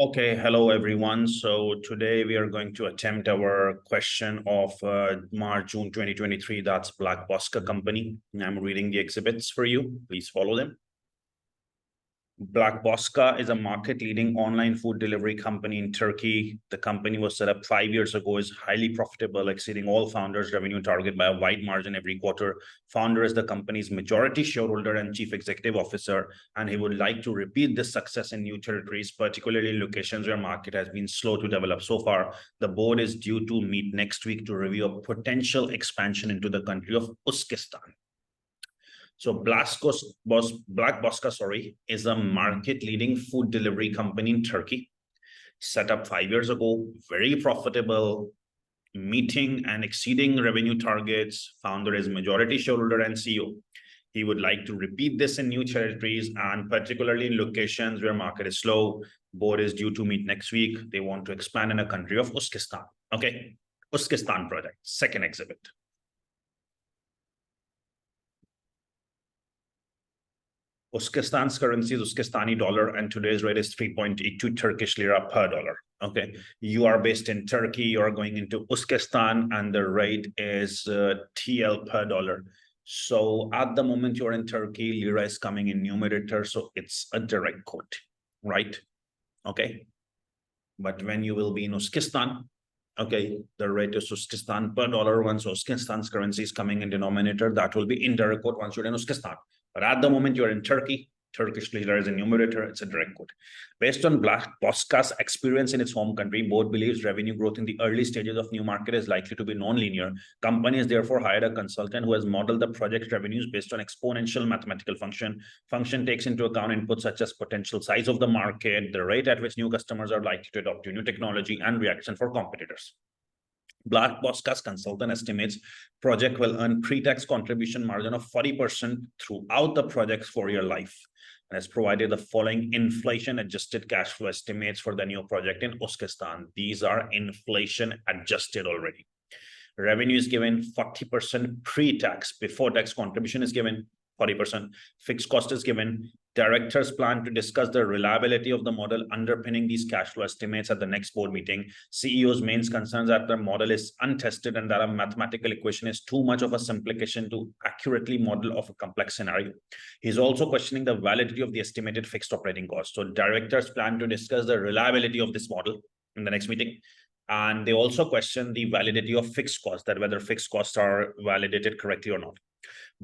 Okay, hello everyone. So today we are going to attempt our question of Mar-Jun 2023. That's BLACKBOSCA company. I'm reading the exhibits for you. Please follow them. BLACKBOSCA is a market-leading online food delivery company in Turkey. The company was set up 5 years ago, is highly profitable, exceeding all founders' revenue target by a wide margin every quarter. Founder is the company's majority shareholder and chief executive officer, and he would like to repeat this success in new territories, particularly locations where market has been slow to develop so far. The board is due to meet next week to review a potential expansion into the country of Uzbekistan. So BLACKBOSCA, is a market-leading food delivery company in Turkey, set up 5 years ago, very profitable, meeting and exceeding revenue targets. Founder is majority shareholder and CEO. He would like to repeat this in new territories and particularly in locations where market is slow. Board is due to meet next week. They want to expand in a country of Uzbekistan. Okay, Uzbekistan project, second exhibit. Uzbekistan's currency is Uzbekistani dollar, and today's rate is 3.82 Turkish lira per dollar. Okay, you are based in Turkey, you are going into Uzbekistan, and the rate is TL per dollar. So at the moment you're in Turkey, lira is coming in numerator, so it's a direct quote, right? Okay, but when you will be in Uzbekistan, okay, the rate is Uzbekistan per dollar. Once Uzbekistan's currency is coming in denominator, that will be indirect quote once you're in Uzbekistan. But at the moment you're in Turkey, Turkish lira is a numerator, it's a direct quote. Based on BLACKBOSCA's experience in its home country, board believes revenue growth in the early stages of new market is likely to be non-linear. Company has therefore hired a consultant who has modeled the project revenues based on exponential mathematical function. Function takes into account inputs such as potential size of the market, the rate at which new customers are likely to adopt new technology, and reaction for competitors. BLACKBOSCA's consultant estimates project will earn pre-tax contribution margin of 40% throughout the project's 4-year life, and has provided the following inflation-adjusted cash flow estimates for the new project in Uzbekistan. These are inflation-adjusted already. Revenue is given 40% pre-tax, before tax contribution is given 40%. Fixed cost is given. Directors plan to discuss the reliability of the model underpinning these cash flow estimates at the next board meeting. CEO's main concerns that the model is untested and that a mathematical equation is too much of a simplification to accurately model of a complex scenario. He's also questioning the validity of the estimated fixed operating cost. So directors plan to discuss the reliability of this model in the next meeting. And they also question the validity of fixed costs, that whether fixed costs are validated correctly or not.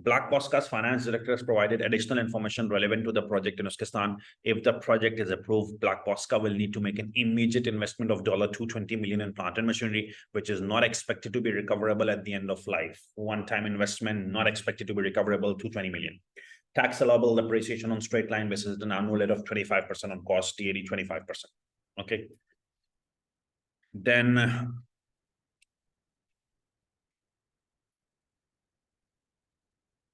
BLACKBOSCA's finance director has provided additional information relevant to the project in Uzbekistan. If the project is approved, BLACKBOSCA will need to make an immediate investment of $220 million in plant and machinery, which is not expected to be recoverable at the end of life. One-time investment, not expected to be recoverable, $220 million. Tax allowable depreciation on straight line basis, an annual rate of 25% on cost, TAD 25%. Okay. Then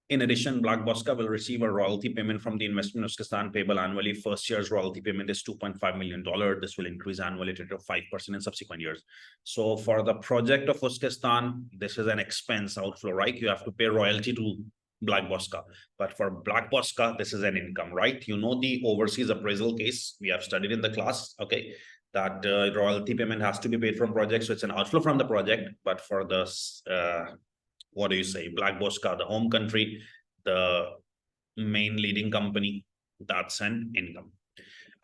in addition, BLACKBOSCA will receive a royalty payment from the investment in Uzbekistan payable annually. First year's royalty payment is $2.5 million. This will increase annually to 5% in subsequent years. So for the project of Uzbekistan, this is an expense outflow, right? You have to pay royalty to BLACKBOSCA. But for BLACKBOSCA, this is an income, right? You know the overseas appraisal case we have studied in the class, okay? That royalty payment has to be paid from project. So it's an outflow from the project, but for the what do you say, BLACKBOSCA, the home country, the main leading company, that's an income.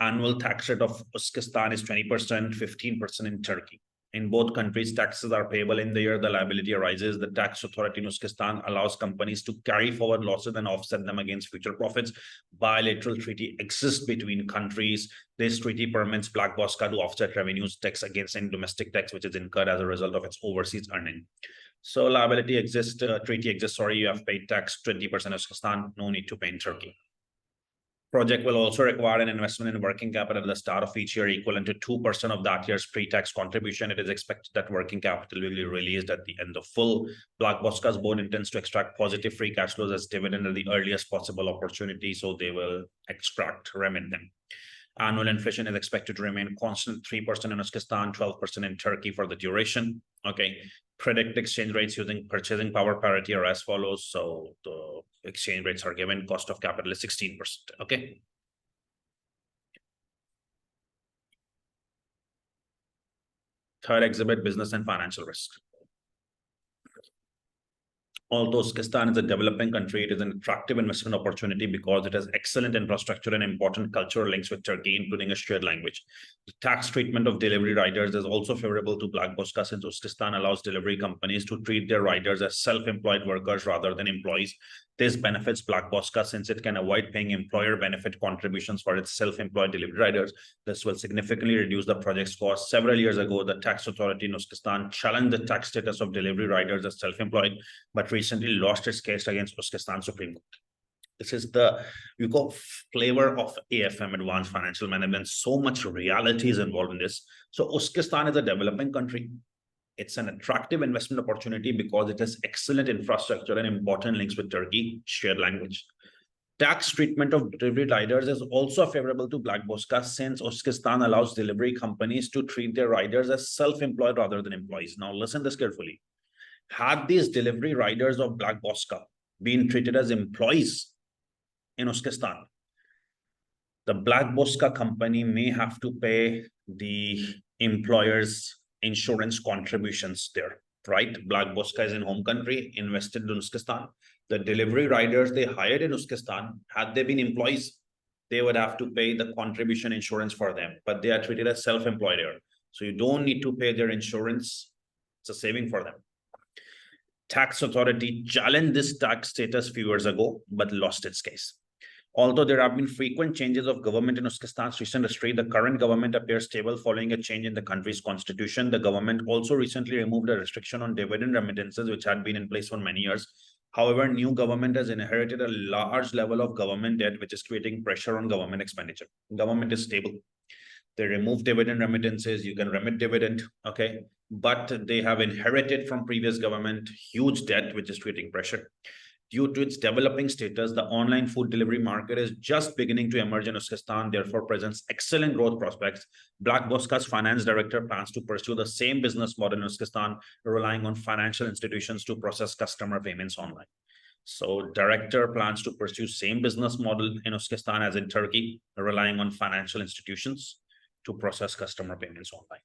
Annual tax rate of Uzbekistan is 20%, 15% in Turkey. In both countries, taxes are payable in the year the liability arises. The tax authority in Uzbekistan allows companies to carry forward losses and offset them against future profits. Bilateral treaty exists between countries. This treaty permits BLACKBOSCA to offset revenues tax against any domestic tax which is incurred as a result of its overseas earning. So liability exists, treaty exists, sorry, you have paid tax 20% Uzbekistan, no need to pay in Turkey. Project will also require an investment in working capital at the start of each year equivalent to 2% of that year's pre-tax contribution. It is expected that working capital will be released at the end of full. BLACKBOSCA's board intends to extract positive free cash flows as dividend at the earliest possible opportunity, so they will remit them. Annual inflation is expected to remain constant, 3% in Uzbekistan, 12% in Turkey for the duration. Okay. Predict exchange rates using purchasing power parity are as follows. So the exchange rates are given. Cost of capital is 16%. Okay. Third exhibit business and financial risk. Although Uzbekistan is a developing country, it is an attractive investment opportunity because it has excellent infrastructure and important cultural links with Turkey, including a shared language. The tax treatment of delivery riders is also favorable to BLACKBOSCA since Uzbekistan allows delivery companies to treat their riders as self-employed workers rather than employees. This benefits BLACKBOSCA since it can avoid paying employer benefit contributions for its self-employed delivery riders. This will significantly reduce the project's cost. Several years ago, the tax authority in Uzbekistan challenged the tax status of delivery riders as self-employed, but recently lost its case against Uzbekistan Supreme Court. This is the flavor of AFM, Advanced Financial Management. So much reality is involved in this. So Uzbekistan is a developing country. It's an attractive investment opportunity because it has excellent infrastructure and important links with Turkey, shared language. Tax treatment of delivery riders is also favorable to BLACKBOSCA since Uzbekistan allows delivery companies to treat their riders as self-employed rather than employees. Now listen this carefully. Had these delivery riders of BLACKBOSCA been treated as employees in Uzbekistan, the BLACKBOSCA company may have to pay the employers' insurance contributions there, right? BLACKBOSCA is in home country, invested in Uzbekistan. The delivery riders they hired in Uzbekistan, had they been employees, they would have to pay the contribution insurance for them, but they are treated as self-employed here. So you don't need to pay their insurance. It's a saving for them. Tax authority challenged this tax status a few years ago, but lost its case. Although there have been frequent changes of government in Uzbekistan's recent history, the current government appears stable following a change in the country's constitution. The government also recently removed a restriction on dividend remittances, which had been in place for many years. However, new government has inherited a large level of government debt, which is creating pressure on government expenditure. Government is stable. They remove dividend remittances. You can remit dividend, okay? But they have inherited from previous government huge debt, which is creating pressure. Due to its developing status, the online food delivery market is just beginning to emerge in Uzbekistan, therefore presents excellent growth prospects. BLACKBOSCA's finance director plans to pursue the same business model in Uzbekistan, relying on financial institutions to process customer payments online. So director plans to pursue same business model in Uzbekistan as in Turkey, relying on financial institutions to process customer payments online.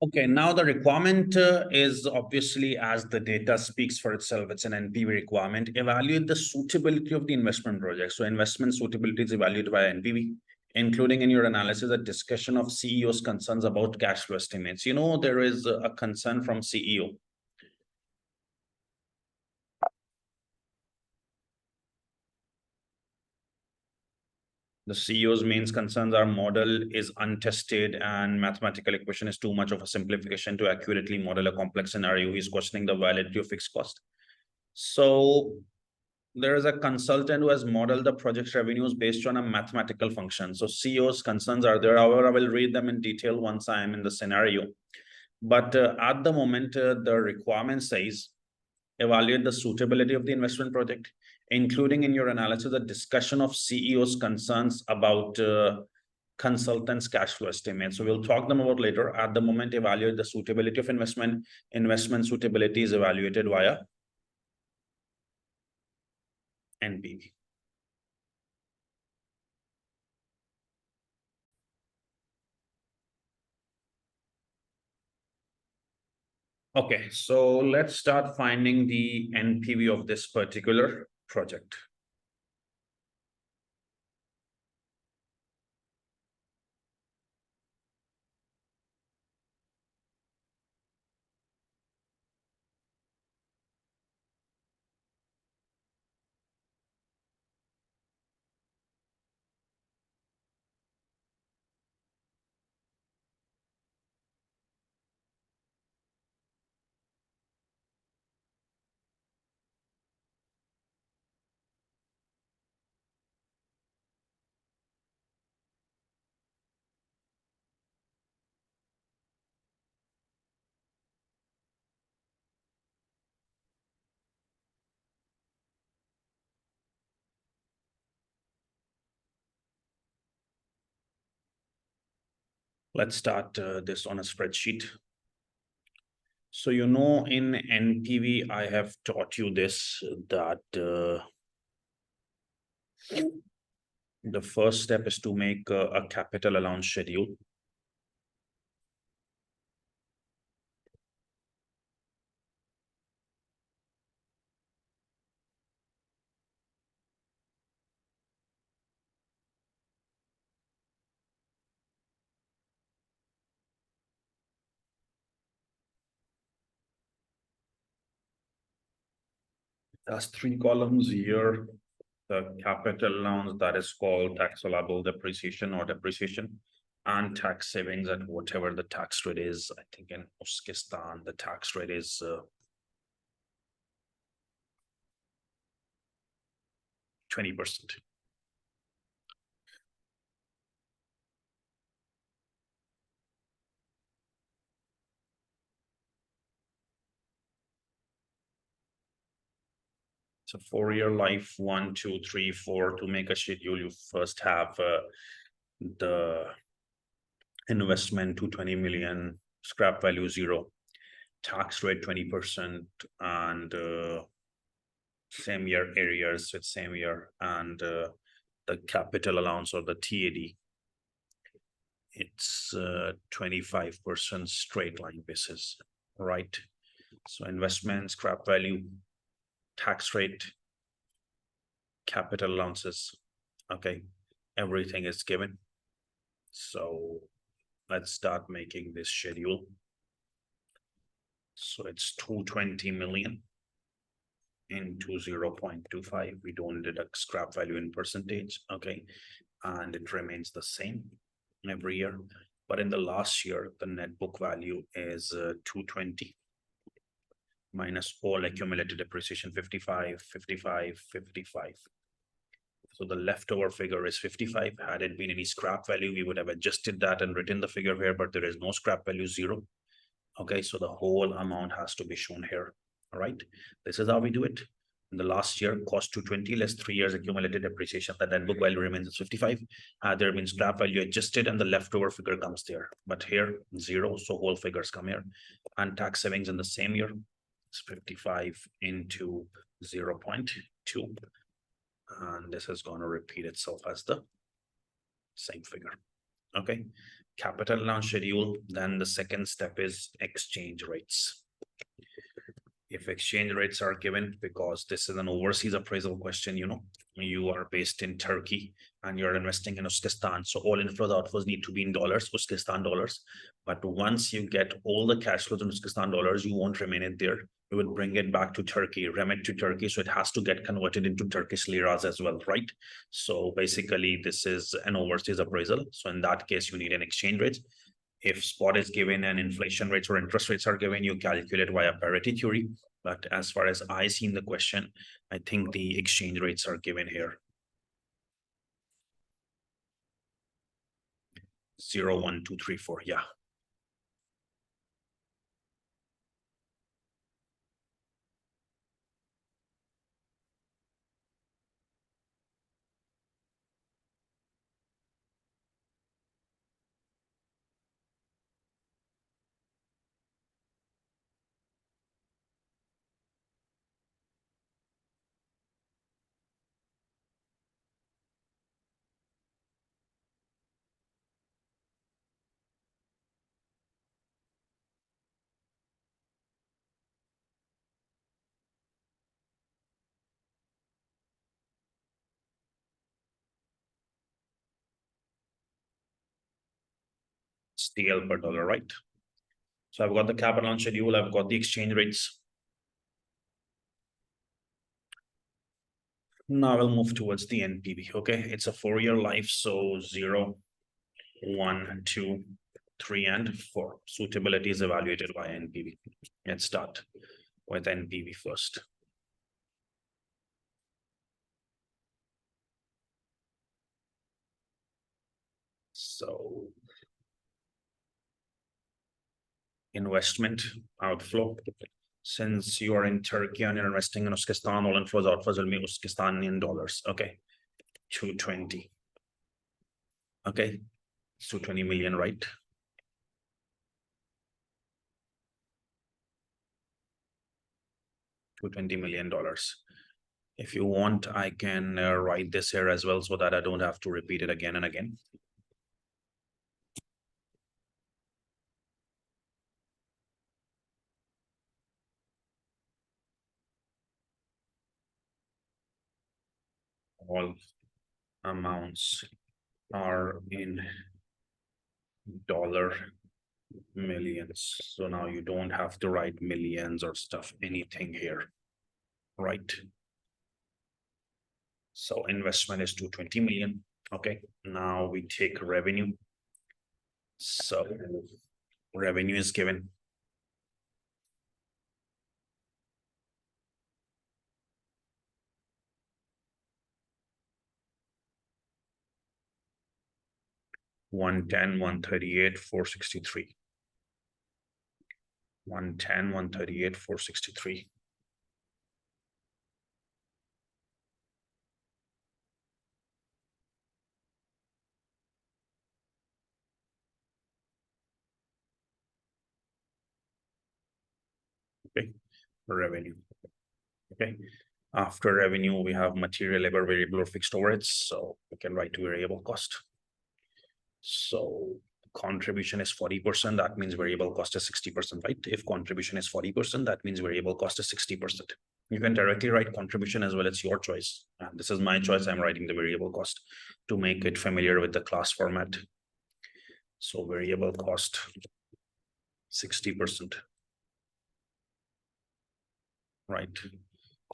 Okay, now the requirement is obviously, as the data speaks for itself, it's an NPV requirement. Evaluate the suitability of the investment project. So investment suitability is evaluated by NPV, including in your analysis a discussion of CEO's concerns about cash flow estimates. You know, there is a concern from CEO. The CEO's main concerns are model is untested and mathematical equation is too much of a simplification to accurately model a complex scenario. He's questioning the validity of fixed cost. So there is a consultant who has modeled the project's revenues based on a mathematical function. So CEO's concerns are there. However, I will read them in detail once I am in the scenario. But at the moment, the requirement says, evaluate the suitability of the investment project, including in your analysis a discussion of CEO's concerns about consultants' cash flow estimates. So we'll talk them about later. At the moment, evaluate the suitability of investment. Investment suitability is evaluated via NPV. Okay, so let's start finding the NPV of this particular project. Let's start this on a spreadsheet. So, you know, in NPV, I have taught you this, that the first step is to make a capital allowance schedule. That's 3 columns here. The capital allowance, that is called tax allowable depreciation or depreciation, and tax savings at whatever the tax rate is. I think in Uzbekistan, the tax rate is 20%. So 4-year life, 1, 2, 3, 4. To make a schedule, you first have the investment to 20 million, scrap value 0, tax rate 20%, and same year arrears with same year, and the capital allowance or the TAD, it's 25% straight line basis, right? So investment, scrap value, tax rate, capital allowances, okay, everything is given. So let's start making this schedule. So it's 220 million into 0.25. We don't deduct scrap value in percentage, okay, and it remains the same every year. But in the last year, the net book value is 220 minus all accumulated depreciation, 55, 55, 55. So the leftover figure is 55. Had it been any scrap value, we would have adjusted that and written the figure here, but there is no scrap value, 0. Okay, so the whole amount has to be shown here. All right, this is how we do it. In the last year, cost 220 less 3 years accumulated depreciation. The net book value remains at 55. There means scrap value adjusted and the leftover figure comes there. But here, 0, so whole figures come here. And tax savings in the same year, it's 55 into 0.2. And this is going to repeat itself as the same figure. Okay, capital allowance schedule. Then the second step is exchange rates. If exchange rates are given, because this is an overseas appraisal question, you know, you are based in Turkey and you're investing in Uzbekistan, so all inflows outflows need to be in dollars, Uzbekistan dollars. But once you get all the cash flows in Uzbekistan dollars, you won't remain it there. You will bring it back to Turkey, remit to Turkey, so it has to get converted into Turkish liras as well, right? So basically this is an overseas appraisal, so in that case you need an exchange rate. If spot is given and inflation rates or interest rates are given, you calculate via parity theory. But as far as I see in the question, I think the exchange rates are given here. 0, 1, 2, 3, 4. Yeah. TL per dollar, right? So I've got the capital on schedule, I've got the exchange rates. Now I'll move towards the NPV. Okay, it's a 4-year life, so 0, 1, 2, 3, and 4. Suitability is evaluated by NPV. Let's start with NPV first. So investment outflow. Since you are in Turkey and you're investing in Uzbekistan, all inflows outflows will be Uzbekistani dollars. Okay, 220. Okay, 220 million, right? $220 million. If you want, I can write this here as well so that I don't have to repeat it again and again. All amounts are in dollar millions. So now you don't have to write millions or stuff, anything here, right? So investment is 220 million. Okay, now we take revenue. So revenue is given. $110, $138, $463. $110, $138, $463. Okay, revenue. Okay, after revenue, we have material, labor, variable, or fixed overheads. So we can write to variable cost. So contribution is 40%. That means variable cost is 60%, right? If contribution is 40%, that means variable cost is 60%. You can directly write contribution as well. It's your choice. And this is my choice. I'm writing the variable cost to make it familiar with the class format. So variable cost, 60%. Right.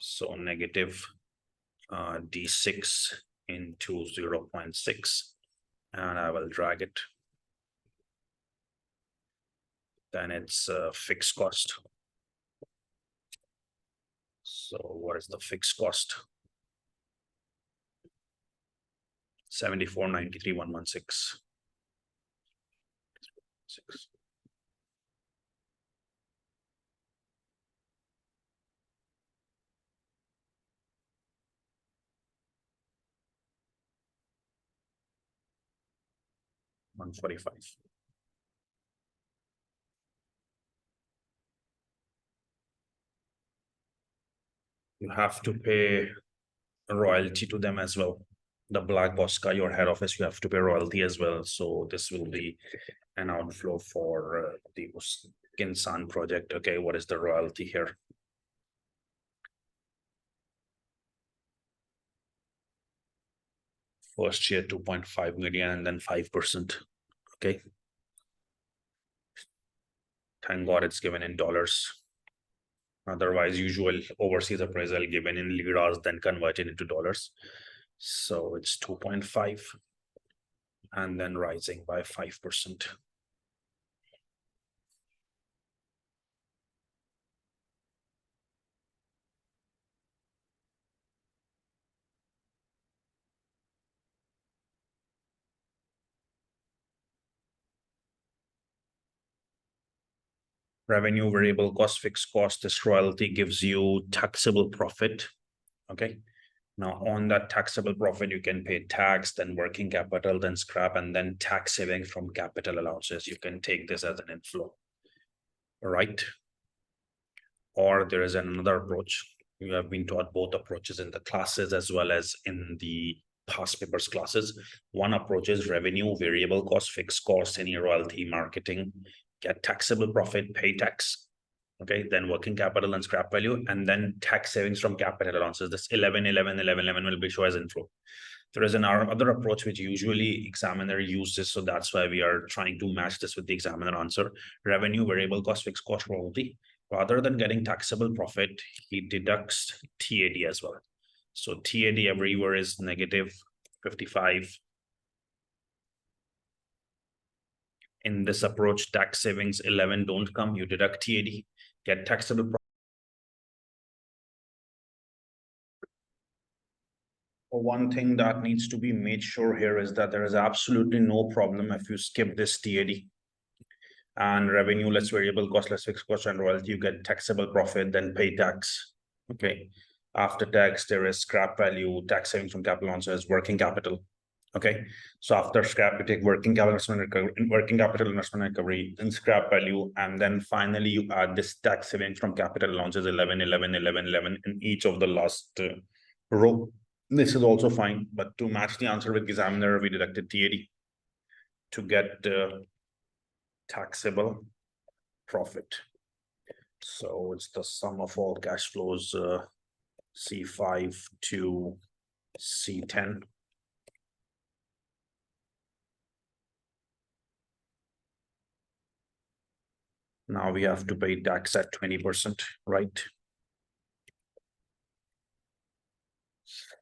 So negative D6 into 0.6. And I will drag it. Then it's fixed cost. So what is the fixed cost? 74,93,116. 145. You have to pay a royalty to them as well. The BLACKBOSCA, your head office, you have to pay royalty as well. So this will be an outflow for the Kinsan project. Okay, what is the royalty here? First year 2.5 million and then 5%. Okay. Thank God it's given in dollars. Otherwise, usual overseas appraisal given in liras, then converted into dollars. So it's 2.5 and then rising by 5%. Revenue, variable cost, fixed cost. This royalty gives you taxable profit. Okay. Now on that taxable profit, you can pay tax, then working capital, then scrap, and then tax saving from capital allowances. You can take this as an inflow, right? Or there is another approach. You have been taught both approaches in the classes as well as in the past papers classes. One approach is revenue, variable cost, fixed cost, any royalty, marketing, get taxable profit, pay tax. Okay, then working capital and scrap value, and then tax savings from capital allowances. This 11, 11, 11, 11 will be shown as inflow. There is another approach which usually examiner uses, so that's why we are trying to match this with the examiner answer. Revenue, variable cost, fixed cost, royalty. Rather than getting taxable profit, he deducts TAD as well. So TAD everywhere is negative 55. In this approach, tax savings 11 don't come, you deduct TAD, get taxable profit. One thing that needs to be made sure here is that there is absolutely no problem if you skip this TAD. And revenue less variable cost less fixed cost and royalty, you get taxable profit, then pay tax. Okay. After tax, there is scrap value, tax savings from capital allowances, working capital. Okay, so after scrap, you take working capital investment recovery, in scrap value, and then finally you add this tax saving from capital allowances 11, 11, 11, 11 in each of the last row. This is also fine, but to match the answer with examiner, we deducted TAD to get taxable profit. So it's the sum of all cash flows, C5 to C10. Now we have to pay tax at 20%, right?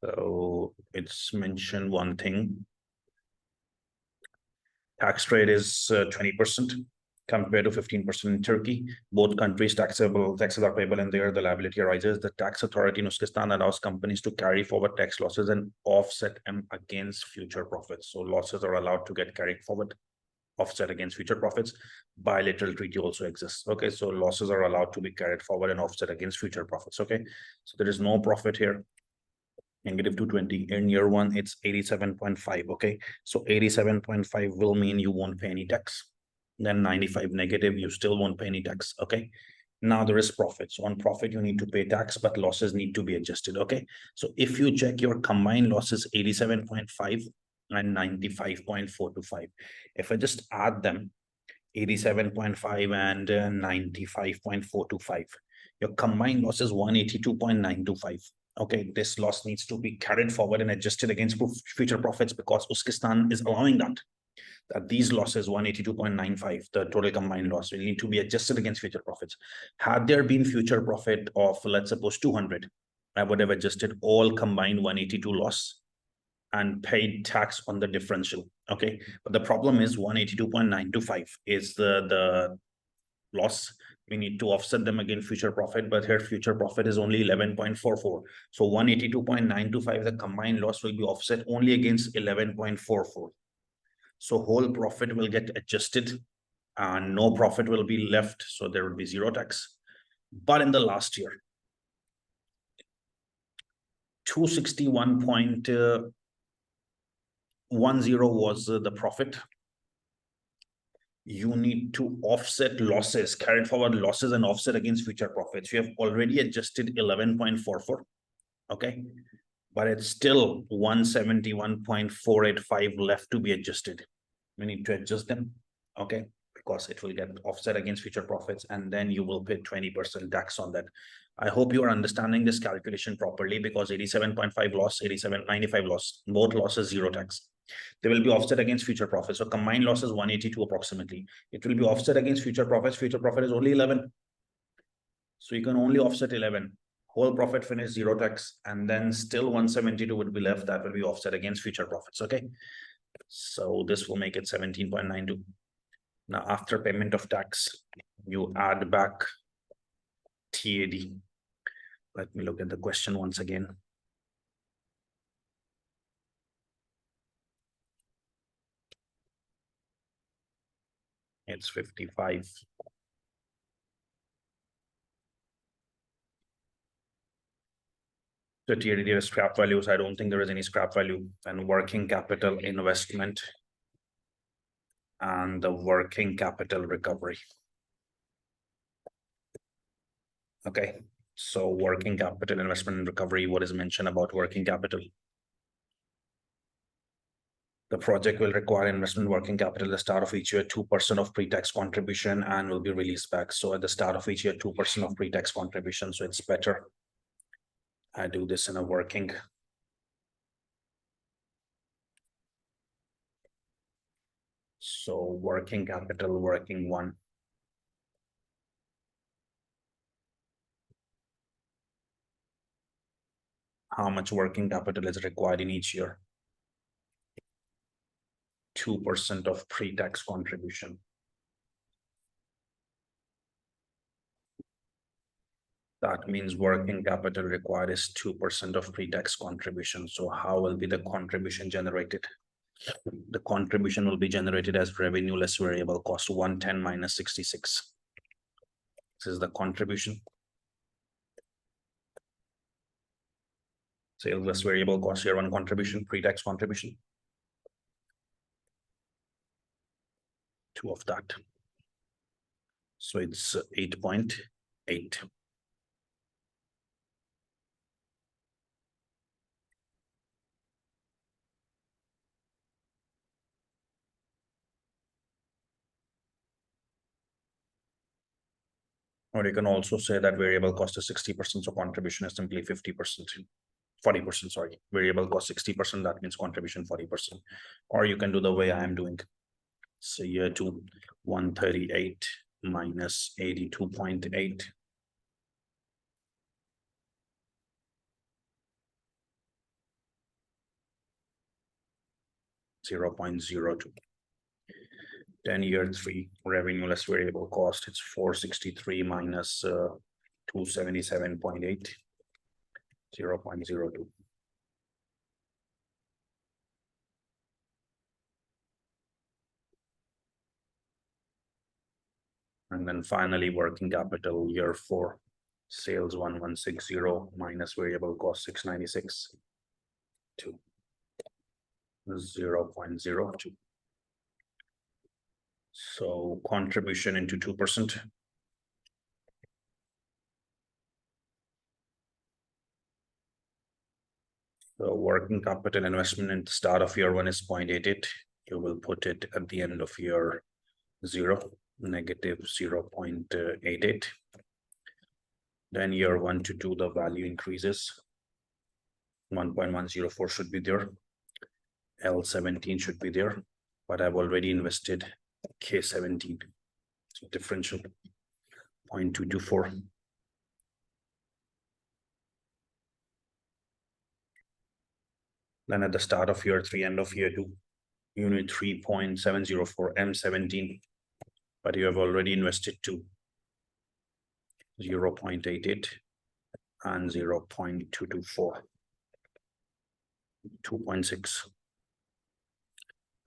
So it's mentioned one thing. Tax rate is 20% compared to 15% in Turkey. Both countries taxes are payable, and there the liability arises. The tax authority in Uzbekistan allows companies to carry forward tax losses and offset them against future profits. So losses are allowed to get carried forward, offset against future profits. Bilateral treaty also exists. Okay, so losses are allowed to be carried forward and offset against future profits. Okay, so there is no profit here. Negative 220. In year one, it's 87.5. Okay, so 87.5 will mean you won't pay any tax. Then 95 negative, you still won't pay any tax. Okay, now there is profit. So on profit, you need to pay tax, but losses need to be adjusted. Okay, so if you check your combined losses, 87.5 and 95.425. If I just add them, 87.5 and 95.425, your combined loss is 182.925. Okay, this loss needs to be carried forward and adjusted against future profits, because Uzbekistan is allowing that these losses, 182.95, the total combined loss, will need to be adjusted against future profits. Had there been future profit of, let's suppose, 200, I would have adjusted all combined 182 loss and paid tax on the differential. Okay, but the problem is 182.925 is the loss. We need to offset them against future profit, but here future profit is only 11.44. So 182.925, the combined loss will be offset only against 11.44. So whole profit will get adjusted and no profit will be left. So there will be zero tax. But in the last year, 261.10 was the profit. You need to offset losses, carried forward losses, and offset against future profits. You have already adjusted 11.44. Okay, but it's still 171.485 left to be adjusted. We need to adjust them. Okay, because it will get offset against future profits, and then you will pay 20% tax on that. I hope you are understanding this calculation properly, because 87.5 loss, 87.95 loss, both losses zero tax. They will be offset against future profits. So combined loss is 182 approximately. It will be offset against future profits. Future profit is only 11. So you can only offset 11. Whole profit finish zero tax, and then still 172 would be left. That will be offset against future profits. Okay, so this will make it 17.92. Now after payment of tax, you add back TAD. Let me look at the question once again. It's 55. So TAD is scrap values. I don't think there is any scrap value. And working capital investment and the working capital recovery. Okay, so working capital investment and recovery, what is mentioned about working capital? The project will require investment working capital at the start of each year, 2% of pre-tax contribution, and will be released back. So at the start of each year, 2% of pre-tax contribution. So it's better I do this in a working. So working capital, working one. How much working capital is required in each year? 2% of pre-tax contribution. That means working capital required is 2% of pre-tax contribution. So how will be the contribution generated? The contribution will be generated as revenue less variable cost, 110 minus 66. This is the contribution. Sales less variable cost, year one contribution, pre-tax contribution. 2 of that. So it's 8.8. Or you can also say that variable cost is 60%, so contribution is simply 50%. 40%, sorry. Variable cost 60%, that means contribution 40%. Or you can do the way I am doing. So year 2, 138 minus 82.8. 0.02. Then year 3, revenue less variable cost, it's 463 minus 277.8, 0.02. And then finally, working capital, year 4, sales 1160 minus variable cost 696 to 0.02. So contribution into 2%. So working capital investment at the start of year 1 is 0.88. You will put it at the end of year 0, negative 0.88. Then year 1 to 2, the value increases. 1.104 should be there. L17 should be there, but I've already invested K17. So differential 0.224. Then at the start of year 3, end of year 2, you need 3.704 M17, but you have already invested 0.88 and 0.224, 2.6.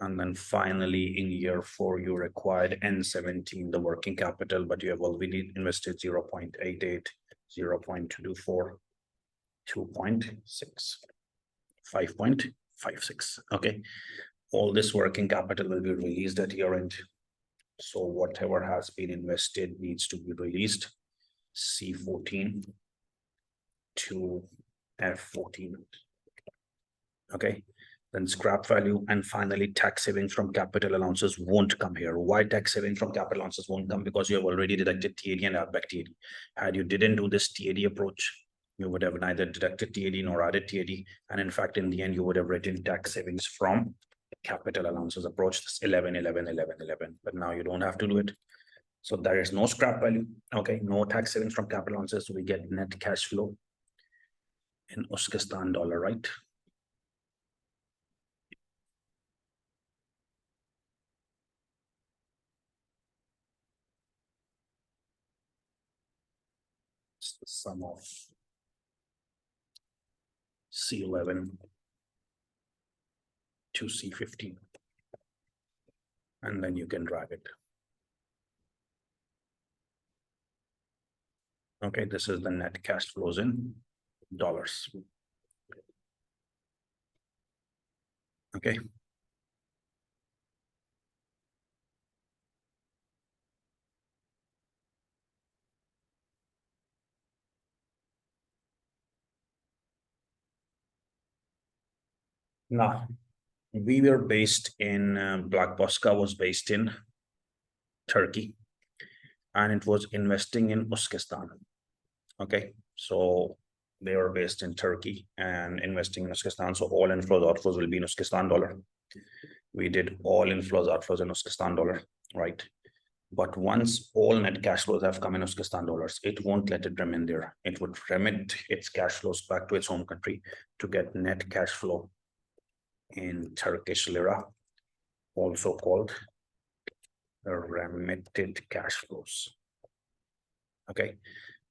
And then finally in year 4, you required N17, the working capital, but you have already invested 0.88, 0.224, 2.6, 5.56. Okay. All this working capital will be released at year end. So whatever has been invested needs to be released. C14 to F14. Okay. Then scrap value, and finally tax savings from capital allowances won't come here. Why tax savings from capital allowances won't come? Because you have already deducted TAD and add back TAD. Had you didn't do this TAD approach, you would have neither deducted TAD nor added TAD, and in fact in the end you would have written tax savings from capital allowances approach, this 11, 11, 11, 11. But now you don't have to do it. So there is no scrap value. Okay, no tax savings from capital allowances. So we get net cash flow in Uzbekistan dollar, right? It's the sum of C11 to C15. And then you can drag it. Okay, this is the net cash flows in dollars. Okay. Now, we were based in, BLACKBOSCA was based in Turkey, and it was investing in Uzbekistan. Okay, so they were based in Turkey and investing in Uzbekistan. So all inflows, outflows will be in Uzbekistan dollar. We did all inflows, outflows in Uzbekistan dollar, right? But once all net cash flows have come in Uzbekistan dollars, it won't let it remain there. It would remit its cash flows back to its home country to get net cash flow in Turkish lira, also called the remitted cash flows. Okay,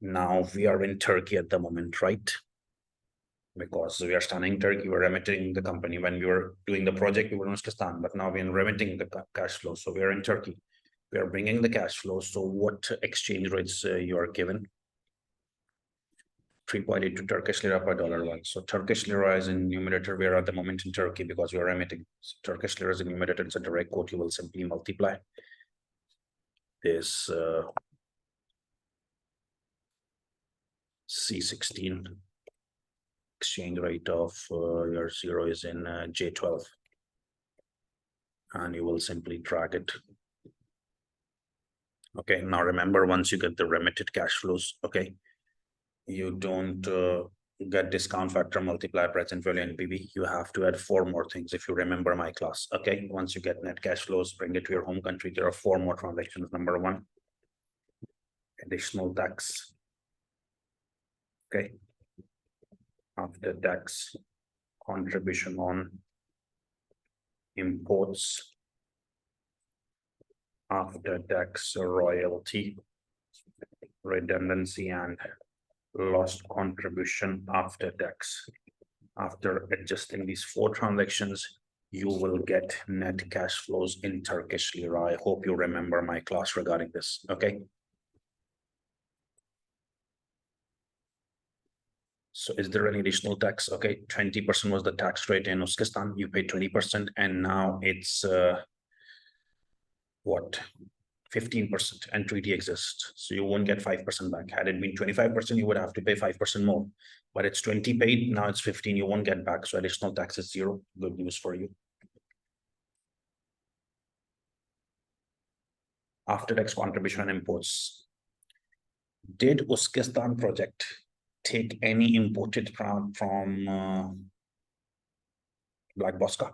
now we are in Turkey at the moment, right? Because we are starting Turkey, we're remitting the company. When we were doing the project, we were in Uzbekistan, but now we're remitting the cash flow. So we are in Turkey. We are bringing the cash flow. So what exchange rates you are given? 3.82 Turkish lira per dollar one. So Turkish lira is in numerator. We are at the moment in Turkey because we are remitting. So Turkish lira is in numerator. It's a direct quote. You will simply multiply is C16. Exchange rate of your zero is in J12, and you will simply drag it. Okay, now remember, once you get the remitted cash flows, okay, you don't get discount factor, multiplier, present value, NPV. You have to add 4 more things if you remember my class. Okay, once you get net cash flows, bring it to your home country. There are 4 more transactions. Number 1, additional tax. Okay, after tax, contribution on imports, after tax, royalty, redundancy, and lost contribution after tax. After adjusting these 4 transactions, you will get net cash flows in Turkish lira. I hope you remember my class regarding this. Okay. So is there any additional tax? Okay, 20% was the tax rate in Uzbekistan. You paid 20%, and now it's what? 15%, and treaty exists. So you won't get 5% back. Had it been 25%, you would have to pay 5% more. But it's 20 paid, now it's 15, you won't get back. So additional tax is 0. Good news for you. After tax contribution and imports. Did Uzbekistan project take any imported from BLACKBOSCA?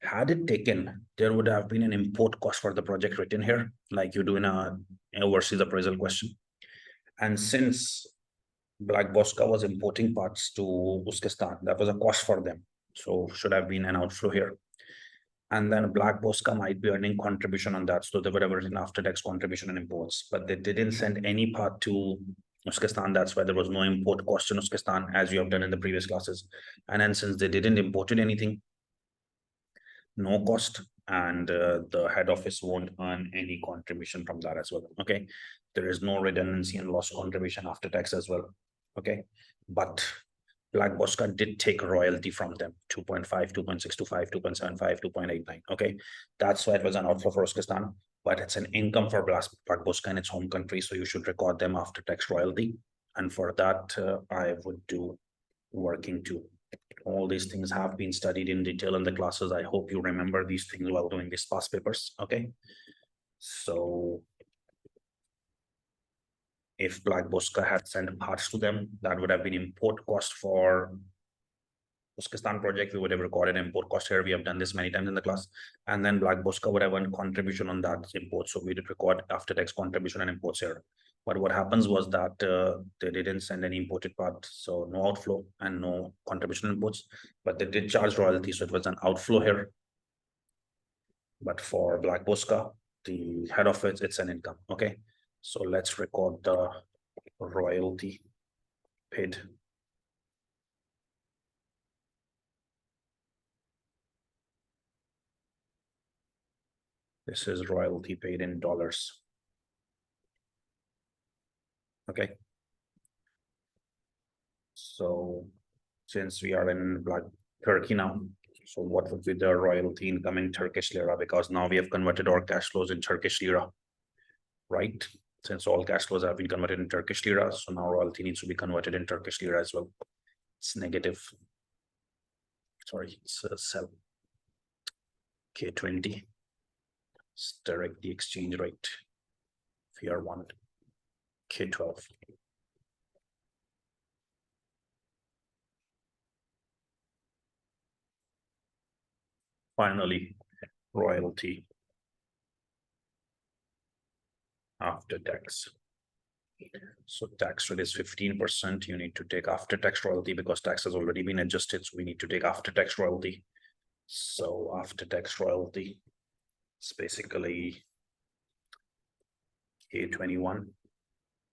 Had it taken, there would have been an import cost for the project written here, like you do in a overseas appraisal question. And since BLACKBOSCA was importing parts to Uzbekistan, that was a cost for them. So should have been an outflow here. And then BLACKBOSCA might be earning contribution on that. So they would have written after tax contribution and imports, but they didn't send any part to Uzbekistan. That's why there was no import cost in Uzbekistan, as you have done in the previous classes. And then since they didn't imported anything, no cost, and the head office won't earn any contribution from that as well. Okay, there is no redundancy and loss contribution after tax as well. Okay, but BLACKBOSCA did take royalty from them, 2.5, 2.625, 2.75, 2.89. Okay, that's why it was an outflow for Uzbekistan, but it's an income for BLACKBOSCA in its home country, so you should record them after tax royalty. And for that, I would do working too. All these things have been studied in detail in the classes. I hope you remember these things while doing these past papers. Okay, so if BLACKBOSCA had sent parts to them, that would have been import cost for Uzbekistan project. We would have recorded import cost here. We have done this many times in the class. And then BLACKBOSCA would have earned contribution on that import. So we did record after tax contribution and imports here. But what happens was that they didn't send any imported part, so no outflow and no contribution imports, but they did charge royalty, so it was an outflow here. But for BLACKBOSCA, the head of it, it's an income. Okay, so let's record the royalty paid. This is royalty paid in dollars. Okay. So since we are in Turkey now, so what would be the royalty income in Turkish lira? Because now we have converted our cash flows in Turkish lira, right? Since all cash flows have been converted in Turkish lira, so now royalty needs to be converted in Turkish lira as well. It's negative. Sorry, it's a cell. K20. Let's direct the exchange rate. VR1. K12. Finally, royalty after tax. So tax rate is 15%. You need to take after tax royalty because tax has already been adjusted. So we need to take after tax royalty. So after tax royalty, it's basically K21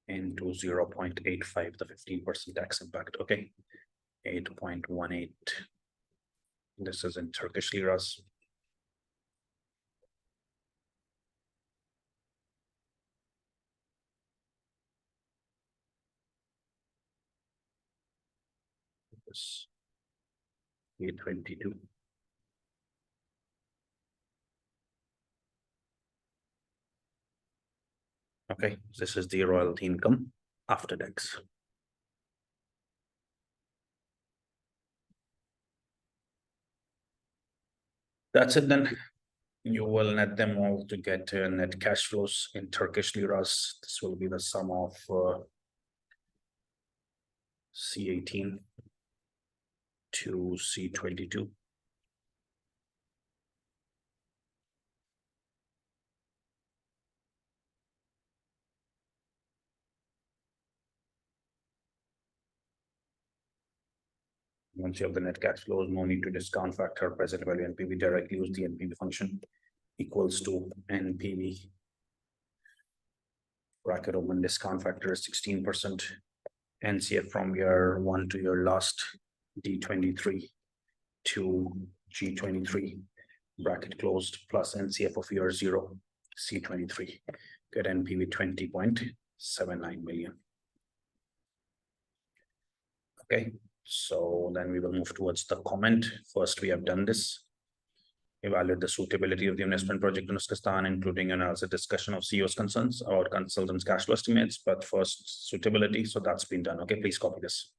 into 0.85, the 15% tax impact. Okay, 8.18. This is in Turkish liras. This 822. Okay, this is the royalty income after tax. That's it then. You will net them all to get net cash flows in Turkish liras. This will be the sum of C18 to C22. Once you have the net cash flows, no need to discount factor present value NPV. Directly use the NPV function equals to NPV bracket open, discount factor is 16%. NCF from year 1 to your last D23 to G23 bracket closed plus NCF of year 0 C23. Get NPV 20.79 million. Okay, so then we will move towards the comment. First, we have done this. Evaluate the suitability of the investment project in Uzbekistan, including analysis discussion of CEO's concerns or consultants' cash flow estimates. But first, suitability. So that's been done. Okay, please copy this.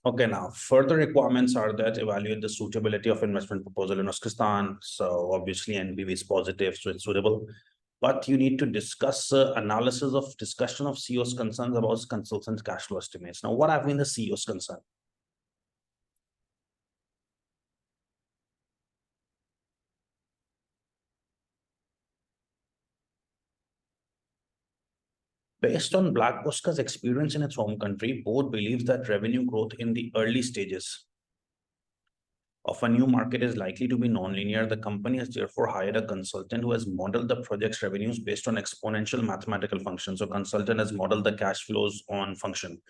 Okay, now further requirements are that evaluate the suitability of investment proposal in Uzbekistan. So obviously NPV is positive, so it's suitable. But you need to discuss discussion of CEO's concerns about consultant cash flow estimates. Now, what have been the CEO's concern? Based on BLACKBOSCA's experience in its home country, board believes that revenue growth in the early stages of a new market is likely to be nonlinear. The company has therefore hired a consultant who has modeled the project's revenues based on exponential mathematical functions. So consultant has modeled the cash flows on function.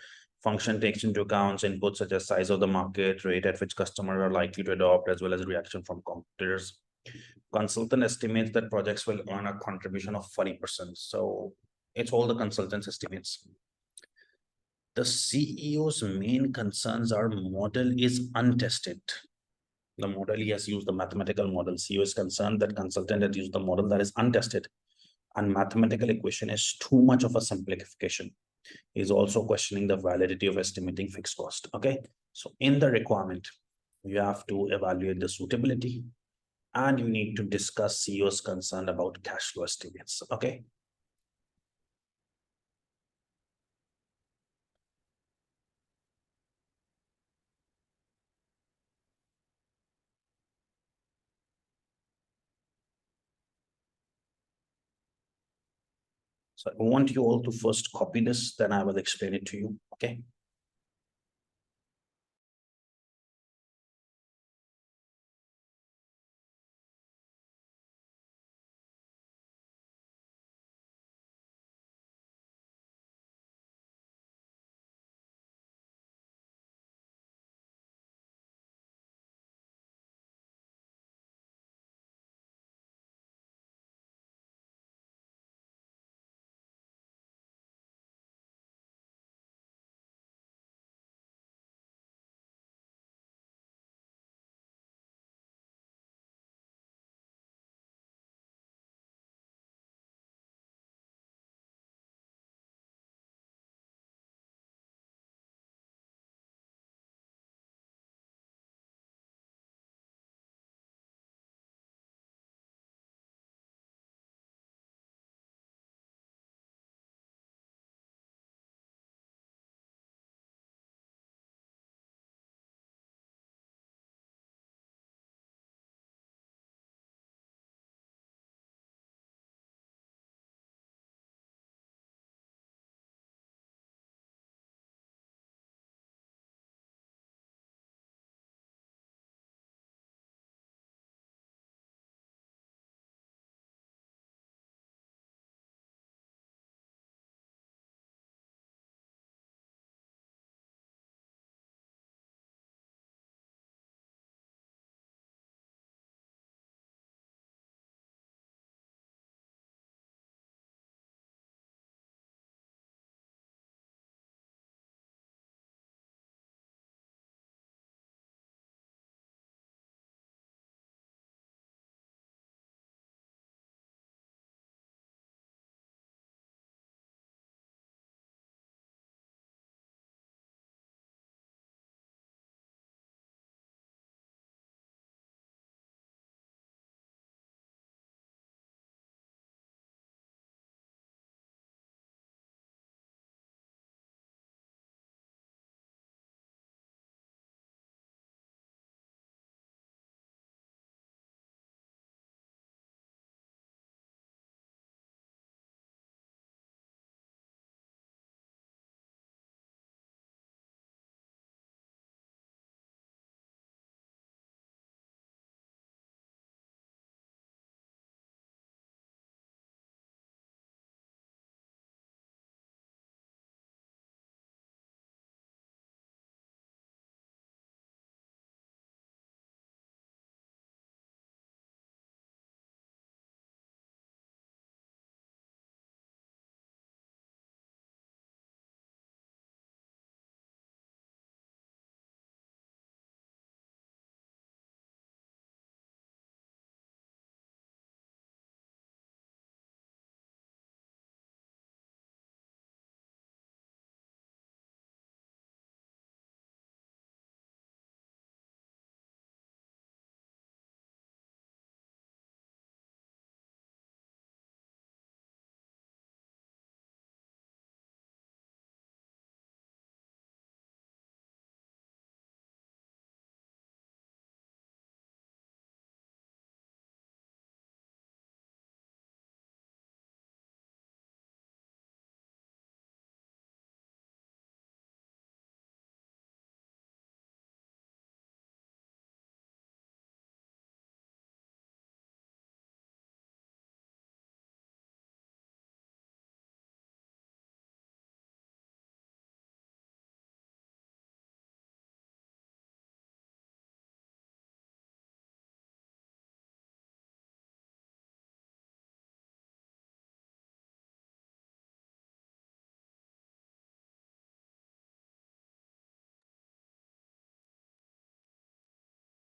Function takes into account inputs such as size of the market, rate at which customers are likely to adopt, as well as reaction from competitors. Consultant estimates that projects will earn a contribution of 40%. So it's all the consultant's estimates. The CEO's main concerns are model is untested. The model he has used, the mathematical model. CEO is concerned that consultant has used the model that is untested, and mathematical equation is too much of a simplification. He's also questioning the validity of estimating fixed cost. Okay, so in the requirement, you have to evaluate the suitability, and you need to discuss CEO's concern about cash flow estimates. Okay. So I want you all to first copy this, then I will explain it to you. Okay.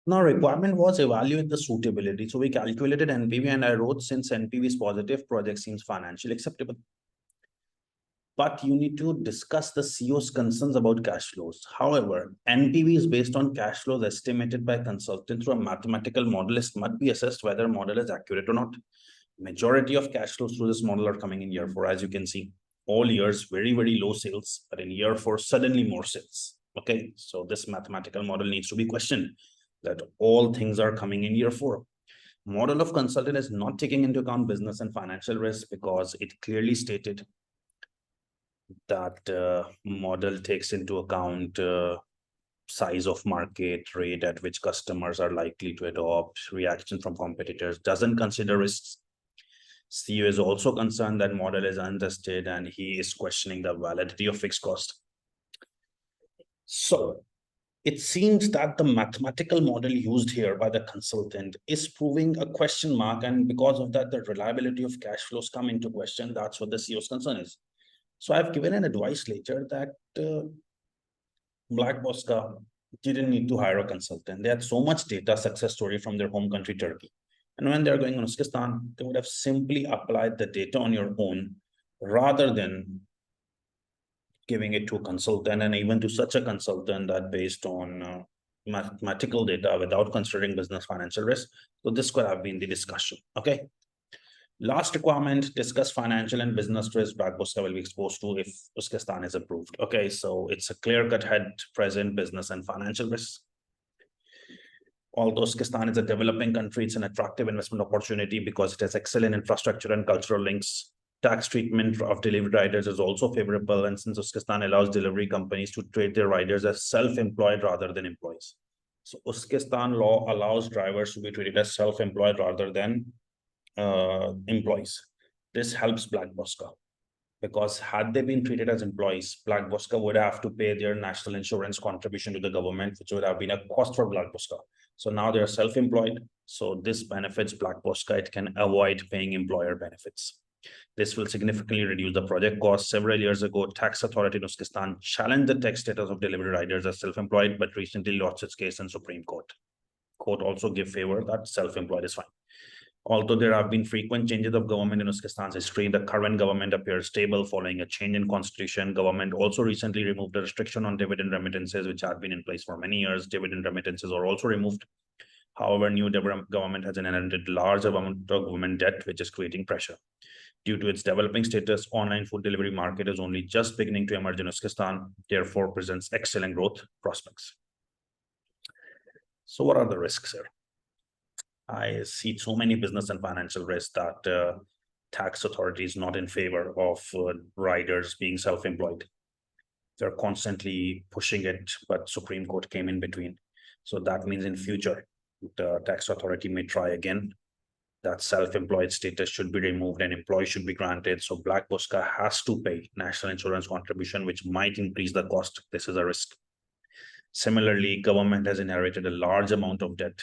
Now, requirement was evaluate the suitability. So we calculated NPV and I wrote, since NPV is positive, project seems financially acceptable. But you need to discuss the CO's concerns about cash flows. However, NPV is based on cash flows estimated by consultant through a mathematical model. It must be assessed whether model is accurate or not. Majority of cash flows through this model are coming in year 4, as you can see. All years, very, very low sales, but in year 4, suddenly more sales. Okay, so this mathematical model needs to be questioned, that all things are coming in year 4. Model of consultant is not taking into account business and financial risk, because it clearly stated that model takes into account size of market, rate at which customers are likely to adopt, reaction from competitors, doesn't consider risks. CEO is also concerned that model is untested and he is questioning the validity of fixed cost. So it seems that the mathematical model used here by the consultant is proving a question mark, and because of that, the reliability of cash flows come into question. That's what the CEO's concern is. So I've given an advice later that BLACKBOSCA didn't need to hire a consultant. They had so much data success story from their home country, Turkey. And when they're going on Uzbekistan, they would have simply applied the data on your own rather than giving it to a consultant, and even to such a consultant that based on mathematical data without considering business financial risk. So this could have been the discussion. Okay. Last requirement, discuss financial and business risk BLACKBOSCA will be exposed to if Uzbekistan is approved. Okay, so it's a clear-cut head present business and financial risks. Although Uzbekistan is a developing country, it's an attractive investment opportunity because it has excellent infrastructure and cultural links. Tax treatment of delivery riders is also favorable, and since Uzbekistan allows delivery companies to treat their riders as self-employed rather than employees. So Uzbekistan law allows drivers to be treated as self-employed rather than employees. This helps BLACKBOSCA, because had they been treated as employees, BLACKBOSCA would have to pay their national insurance contribution to the government, which would have been a cost for BLACKBOSCA. So now they're self-employed. So this benefits BLACKBOSCA. It can avoid paying employer benefits. This will significantly reduce the project cost. Several years ago, tax authority in Uzbekistan challenged the tax status of delivery riders as self-employed, but recently lost its case in Supreme Court. Court also gave favor that self-employed is fine. Although there have been frequent changes of government in Uzbekistan's history, the current government appears stable following a change in constitution. Government also recently removed the restriction on dividend remittances, which had been in place for many years. Dividend remittances are also removed. However, new government has inherited large amount of government debt, which is creating pressure. Due to its developing status, online food delivery market is only just beginning to emerge in Uzbekistan, therefore presents excellent growth prospects. So what are the risks here? I see so many business and financial risks that tax authorities not in favor of riders being self-employed. They're constantly pushing it, but Supreme Court came in between. So that means in future, the tax authority may try again. That self-employed status should be removed and employee should be granted. So BLACKBOSCA has to pay national insurance contribution, which might increase the cost. This is a risk. Similarly, government has inherited a large amount of debt.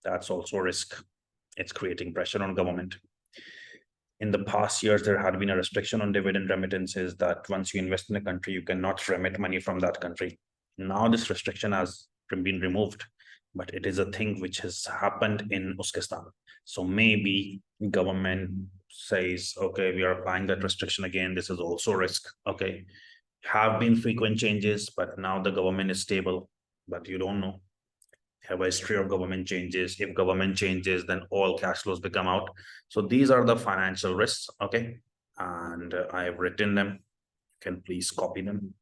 That's also a risk. It's creating pressure on government. In the past years, there had been a restriction on dividend remittances that once you invest in a country, you cannot remit money from that country. Now this restriction has been removed, but it is a thing which has happened in Uzbekistan. So maybe government says, okay, we are applying that restriction again. This is also a risk. Okay, have been frequent changes, but now the government is stable, but you don't know. Have a history of government changes. If government changes, then all cash flows become out. So these are the financial risks. Okay, and I have written them. You can please copy them.